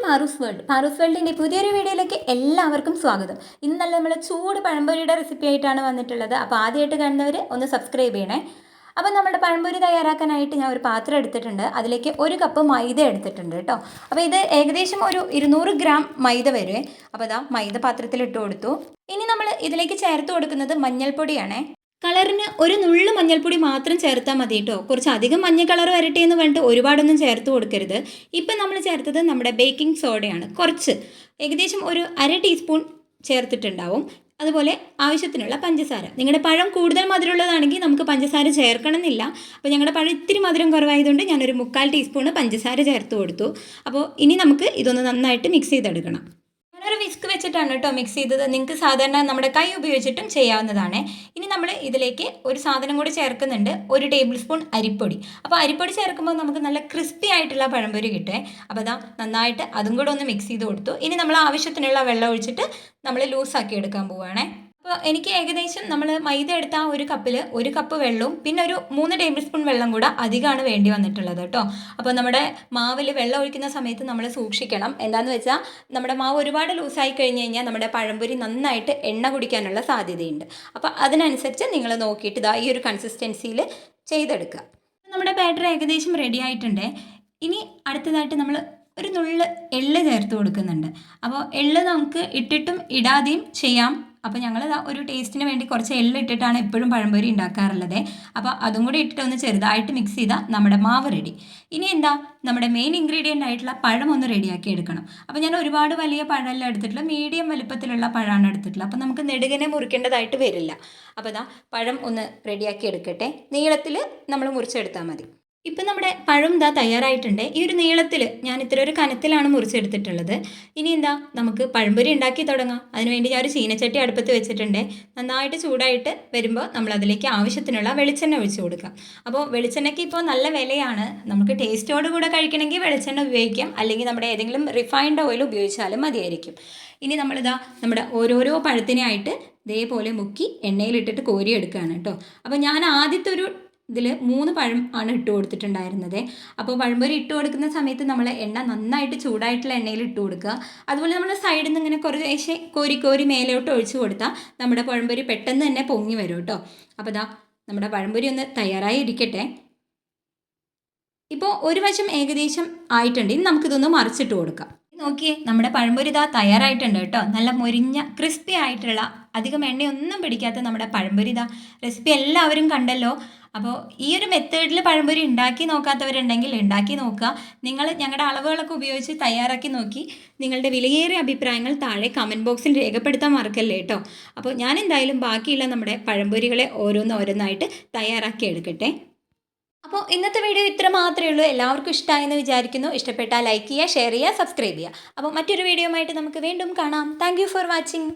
പാറൂസ് world. പാറൂസ് വേൾഡിൻ്റെ പുതിയൊരു വീഡിയോയിലേക്ക് എല്ലാവർക്കും സ്വാഗതം. ഇന്നല്ല നമ്മൾ ചൂട് പഴംപൊരിയുടെ റെസിപ്പി ആയിട്ടാണ് വന്നിട്ടുള്ളത്. അപ്പോൾ ആദ്യമായിട്ട് കാണുന്നവർ ഒന്ന് സബ്സ്ക്രൈബ് ചെയ്യണേ. അപ്പോൾ നമ്മുടെ പഴംപൊരി തയ്യാറാക്കാനായിട്ട് ഞാൻ ഒരു പാത്രം എടുത്തിട്ടുണ്ട്. അതിലേക്ക് 1 കപ്പ് മൈദ എടുത്തിട്ടുണ്ട് കേട്ടോ. അപ്പോൾ ഇത് ഏകദേശം ഒരു 200 ഗ്രാം മൈദ വരുവേ. അപ്പോൾ ഇതാ മൈദ പാത്രത്തിൽ ഇട്ട് കൊടുത്തു. ഇനി നമ്മൾ ഇതിലേക്ക് ചേർത്ത് കൊടുക്കുന്നത് മഞ്ഞൾപ്പൊടിയാണേ. കളറിന് ഒരു നുള്ളു മഞ്ഞൾപ്പൊടി മാത്രം ചേർത്താൽ മതി കേട്ടോ. കുറച്ച് അധികം മഞ്ഞ കളർ വരട്ടെ എന്ന് പറഞ്ഞിട്ട് ഒരുപാടൊന്നും ചേർത്ത് കൊടുക്കരുത്. ഇപ്പം നമ്മൾ ചേർത്തത് നമ്മുടെ ബേക്കിംഗ് സോഡയാണ്. കുറച്ച് ഏകദേശം ഒരു 1/2 ടീസ്പൂൺ ചേർത്തിട്ടുണ്ടാവും. അതുപോലെ ആവശ്യത്തിനുള്ള പഞ്ചസാര. നിങ്ങളുടെ പഴം കൂടുതൽ മധുരമുള്ളതാണെങ്കിൽ നമുക്ക് പഞ്ചസാര ചേർക്കണം എന്നില്ല. അപ്പോൾ ഞങ്ങളുടെ പഴം ഇത്തിരി മധുരം കുറവായതുകൊണ്ട് ഞാനൊരു 3/4 ടീസ്പൂൺ പഞ്ചസാര ചേർത്ത് കൊടുത്തു. അപ്പോൾ ഇനി നമുക്ക് ഇതൊന്ന് നന്നായിട്ട് മിക്സ് ചെയ്തെടുക്കണം. ഞാനൊരു വിസ്ക് വെച്ചിട്ടാണ് കേട്ടോ മിക്സ് ചെയ്തത്. നിങ്ങൾക്ക് സാധാരണ നമ്മുടെ കൈ ഉപയോഗിച്ചിട്ടും ചെയ്യാവുന്നതാണ്. ഇനി നമ്മൾ ഇതിലേക്ക് ഒരു സാധനം കൂടി ചേർക്കുന്നുണ്ട്, 1 ടേബിൾ സ്പൂൺ അരിപ്പൊടി. അപ്പോൾ അരിപ്പൊടി ചേർക്കുമ്പോൾ നമുക്ക് നല്ല ക്രിസ്പി ആയിട്ടുള്ള പഴംപൊരി കിട്ടുമേ. അപ്പോൾ അതാ നന്നായിട്ട് അതും കൂടെ ഒന്ന് മിക്സ് ചെയ്ത് കൊടുത്തു. ഇനി നമ്മൾ ആവശ്യത്തിനുള്ള വെള്ളം ഒഴിച്ചിട്ട് നമ്മൾ ലൂസാക്കി എടുക്കാൻ പോവുകയാണേ. അപ്പോൾ എനിക്ക് ഏകദേശം നമ്മൾ മൈദ എടുത്ത ആ 1 കപ്പിൽ 1 കപ്പ് വെള്ളവും പിന്നെ ഒരു 3 ടേബിൾ സ്പൂൺ വെള്ളം കൂടെ അധികമാണ് വേണ്ടി വന്നിട്ടുള്ളത് കേട്ടോ. അപ്പോൾ നമ്മുടെ മാവിൽ വെള്ളം ഒഴിക്കുന്ന സമയത്ത് നമ്മൾ സൂക്ഷിക്കണം. എന്താണെന്ന് വെച്ചാൽ നമ്മുടെ മാവ് ഒരുപാട് ലൂസായി കഴിഞ്ഞ് കഴിഞ്ഞാൽ നമ്മുടെ പഴംപൊരി നന്നായിട്ട് എണ്ണ കുടിക്കാനുള്ള സാധ്യതയുണ്ട്. അപ്പോൾ അതിനനുസരിച്ച് നിങ്ങൾ നോക്കിയിട്ട് ഇതാ ഈ ഒരു കൺസിസ്റ്റൻസിയിൽ ചെയ്തെടുക്കുക. നമ്മുടെ ബാറ്റർ ഏകദേശം റെഡി ആയിട്ടുണ്ട്. ഇനി അടുത്തതായിട്ട് നമ്മൾ ഒരു നുള്ള് എള്ള് ചേർത്ത് കൊടുക്കുന്നുണ്ട്. അപ്പോൾ എള്ള് നമുക്ക് ഇട്ടിട്ടും ഇടാതെയും ചെയ്യാം. അപ്പോൾ ഞങ്ങൾ ഒരു ടേസ്റ്റിന് വേണ്ടി കുറച്ച് എള്ള് ഇട്ടിട്ടാണ് എപ്പോഴും പഴംപൊരി ഉണ്ടാക്കാറുള്ളത്. അപ്പോൾ അതും കൂടി ഇട്ടിട്ട് ഒന്ന് ചെറുതായിട്ട് മിക്സ് ചെയ്താൽ നമ്മുടെ മാവ് റെഡി. ഇനി എന്താ, നമ്മുടെ മെയിൻ ഇൻഗ്രീഡിയൻ്റ് ആയിട്ടുള്ള പഴം ഒന്ന് റെഡിയാക്കി എടുക്കണം. അപ്പോൾ ഞാൻ ഒരുപാട് വലിയ പഴമല്ല എടുത്തിട്ടുള്ള, മീഡിയം വലുപ്പത്തിലുള്ള പഴമാണ് എടുത്തിട്ടുള്ളത്. അപ്പോൾ നമുക്ക് നെടുകനെ മുറിക്കേണ്ടതായിട്ട് വരില്ല. അപ്പോൾ ഇതാ പഴം ഒന്ന് റെഡിയാക്കി എടുക്കട്ടെ. നീളത്തിൽ നമ്മൾ മുറിച്ചെടുത്താൽ മതി. ഇപ്പം നമ്മുടെ പഴം ഇതാ തയ്യാറായിട്ടുണ്ട്. ഈ ഒരു നീളത്തിൽ ഞാൻ ഇത്ര ഒരു കനത്തിലാണ് മുറിച്ചെടുത്തിട്ടുള്ളത്. ഇനി എന്താ, നമുക്ക് പഴംപൊരി ഉണ്ടാക്കി തുടങ്ങാം. അതിനുവേണ്ടി ഞാൻ ഒരു ചീനച്ചട്ടി അടുപ്പത്ത് വെച്ചിട്ടുണ്ട്. നന്നായിട്ട് ചൂടായിട്ട് വരുമ്പോൾ നമ്മൾ അതിലേക്ക് ആവശ്യത്തിനുള്ള വെളിച്ചെണ്ണ ഒഴിച്ചു കൊടുക്കാം. അപ്പോൾ വെളിച്ചെണ്ണയ്ക്ക് ഇപ്പോൾ നല്ല വിലയാണ്. നമുക്ക് ടേസ്റ്റോട് കൂടെ കഴിക്കണമെങ്കിൽ വെളിച്ചെണ്ണ ഉപയോഗിക്കാം, അല്ലെങ്കിൽ നമ്മുടെ ഏതെങ്കിലും റിഫൈൻഡ് ഓയിൽ ഉപയോഗിച്ചാലും മതിയായിരിക്കും. ഇനി നമ്മളിതാ നമ്മുടെ ഓരോരോ പഴത്തിനായിട്ട് ഇതേപോലെ മുക്കി എണ്ണയിലിട്ടിട്ട് കോരിയെടുക്കുകയാണ് കേട്ടോ. അപ്പോൾ ഞാൻ ആദ്യത്തെ ഒരു ഇതിൽ 3 പഴം ആണ് ഇട്ട് കൊടുത്തിട്ടുണ്ടായിരുന്നത്. അപ്പോൾ പഴംപൊരി ഇട്ട് കൊടുക്കുന്ന സമയത്ത് നമ്മൾ എണ്ണ നന്നായിട്ട് ചൂടായിട്ടുള്ള എണ്ണയിൽ ഇട്ട് കൊടുക്കുക. അതുപോലെ നമ്മൾ സൈഡിൽ നിന്ന് ഇങ്ങനെ കുറേശ്ശെ കോരി മേലോട്ട് ഒഴിച്ച് കൊടുത്താൽ നമ്മുടെ പഴംപൊരി പെട്ടെന്ന് തന്നെ പൊങ്ങി വരും കേട്ടോ. അപ്പോൾ ഇതാ നമ്മുടെ പഴംപൊരി ഒന്ന് തയ്യാറായി ഇരിക്കട്ടെ. ഇപ്പോൾ ഒരു വശം ഏകദേശം ആയിട്ടുണ്ട്. ഇനി നമുക്കിതൊന്ന് മറിച്ചിട്ട് കൊടുക്കാം. നോക്കിയേ, നമ്മുടെ പഴംപൊരി ഇതാ തയ്യാറായിട്ടുണ്ട് കേട്ടോ. നല്ല മൊരിഞ്ഞ ക്രിസ്പി ആയിട്ടുള്ള, അധികം എണ്ണയൊന്നും പിടിക്കാത്ത നമ്മുടെ പഴംപൊരി ഇതാ. റെസിപ്പി എല്ലാവരും കണ്ടല്ലോ. അപ്പോൾ ഈ ഒരു മെത്തേഡിൽ പഴംപൊരി ഉണ്ടാക്കി നോക്കാത്തവരുണ്ടെങ്കിൽ ഉണ്ടാക്കി നോക്കുക. നിങ്ങൾ ഞങ്ങളുടെ അളവുകളൊക്കെ ഉപയോഗിച്ച് തയ്യാറാക്കി നോക്കി നിങ്ങളുടെ വിലയേറിയ അഭിപ്രായങ്ങൾ താഴെ കമൻറ്റ് ബോക്സിൽ രേഖപ്പെടുത്താൻ മറക്കല്ലേ കേട്ടോ. അപ്പോൾ ഞാൻ എന്തായാലും ബാക്കിയുള്ള നമ്മുടെ പഴംപൊരികളെ ഓരോന്നായിട്ട് തയ്യാറാക്കി എടുക്കട്ടെ. അപ്പോൾ ഇന്നത്തെ വീഡിയോ ഇത്ര മാത്രമേ ഉള്ളൂ. എല്ലാവർക്കും ഇഷ്ടമായെന്ന് വിചാരിക്കുന്നു. ഇഷ്ടപ്പെട്ടാൽ ലൈക്ക് ചെയ്യുക, ഷെയർ ചെയ്യുക, സബ്സ്ക്രൈബ് ചെയ്യുക. അപ്പോൾ മറ്റൊരു വീഡിയോ ആയിട്ട് നമുക്ക് വീണ്ടും കാണാം. Thank you for watching.